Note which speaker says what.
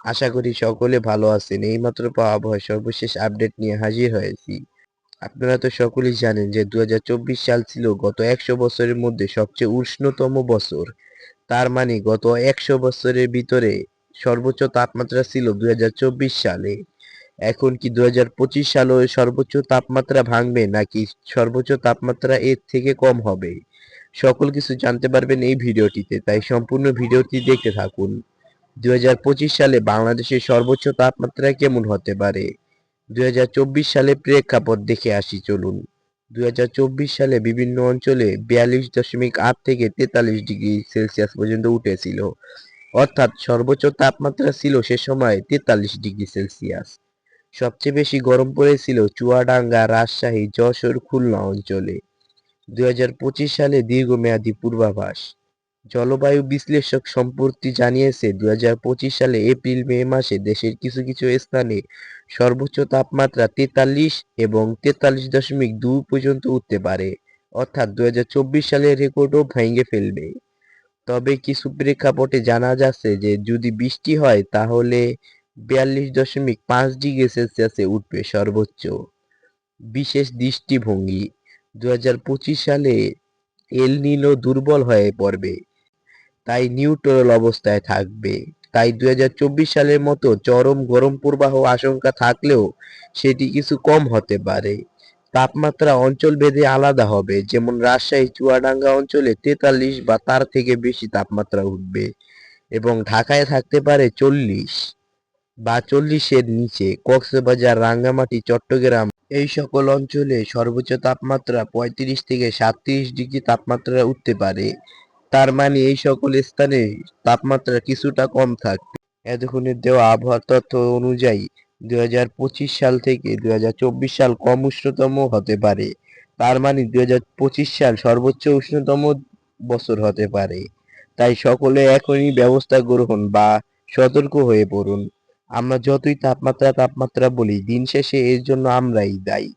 Speaker 1: আশা করি সকলে ভালো আছেন। এইমাত্র পাওয়া আবহাওয়ার সর্বশেষ আপডেট নিয়ে হাজির হয়েছি। আপনারা তো সকলেই জানেন যে ২০২৪ সাল ছিল গত ১০০ বছরের মধ্যে সবচেয়ে উষ্ণতম বছর। তার মানে গত ১০০ বছরের ভিতরে সর্বোচ্চ তাপমাত্রা ছিল ২০২৪ সালে। এখন কি ২০২৫ সালেও সর্বোচ্চ তাপমাত্রা ভাঙবে নাকি সর্বোচ্চ তাপমাত্রা এর থেকে কম হবে? সকল কিছু জানতে পারবেন এই ভিডিওটিতে, তাই সম্পূর্ণ ভিডিওটি দেখতে থাকুন। ২০২৫ সালে বাংলাদেশের সর্বোচ্চ তাপমাত্রা কেমন হতে পারে? ২০২৪ সালে প্রেক্ষাপট দেখে আসি চলুন। ২০২৪ সালে বিভিন্ন অঞ্চলে ৪২.৮ থেকে ৪৩ ডিগ্রি সেলসিয়াস পর্যন্ত উঠেছিল। অর্থাৎ সর্বোচ্চ তাপমাত্রা ছিল সে সময় ৪৩ ডিগ্রি সেলসিয়াস। সবচেয়ে বেশি গরম পড়েছিল চুয়াডাঙ্গা, রাজশাহী, যশোর, খুলনা অঞ্চলে। ২০২৫ সালে দীর্ঘমেয়াদী পূর্বাভাস। জলবায়ু বিশ্লেষক সম্প্রতি জানিয়েছে ২০২৫ সালে এপ্রিল-মে মাসে দেশের কিছু কিছু স্থানে সর্বোচ্চ তাপমাত্রা ৪৩ এবং ৪৩.২ পর্যন্ত উঠতে পারে। অর্থাৎ ২০২৪ সালের রেকর্ডও ভেঙে ফেলবে। তবে কিছু প্রেক্ষাপটে জানা যাচ্ছে যে যদি বৃষ্টি হয় তাহলে ৪২.৫ ডিগ্রি সেলসিয়াসে উঠবে সর্বোচ্চ। বিশেষ দৃষ্টিভঙ্গি। ২০২৫ সালে এল নিনো দুর্বল হয়ে পড়বে, তাই নিউট্রাল অবস্থায় থাকবে। তাই ২০২৪ সালের মতো চরম গরম প্রবাহ আশঙ্কা থাকলেও সেটি কিছু কম হতে পারে। তাপমাত্রা অঞ্চলভেদে আলাদা হবে, যেমন রাজশাহী, চুয়াডাঙ্গা অঞ্চলে ৪৩ বা তার থেকে বেশি তাপমাত্রা উঠবে এবং ঢাকায় থাকতে পারে ৪০ বা ৪০-এর নিচে। কক্সবাজার, রাঙ্গামাটি, চট্টগ্রাম এই সকল অঞ্চলে সর্বোচ্চ তাপমাত্রা ৩৫ থেকে ৩৭ ডিগ্রি তাপমাত্রা উঠতে পারে। তার মানে এই সকল স্থানে তাপমাত্রা কিছুটা কম থাকবে। এতক্ষণের দেওয়া আবহাওয়ার তথ্য অনুযায়ী ২০২৫ সাল থেকে ২০২৪ সাল কম উষ্ণতম হতে পারে। তার মানে ২০২৫ সাল সর্বোচ্চ উষ্ণতম বছর হতে পারে। তাই সকলে এখনই ব্যবস্থা গ্রহণ বা সতর্ক হয়ে পড়ুন। আমরা যতই তাপমাত্রা তাপমাত্রা বলি, দিন শেষে এর জন্য আমরাই দায়ী।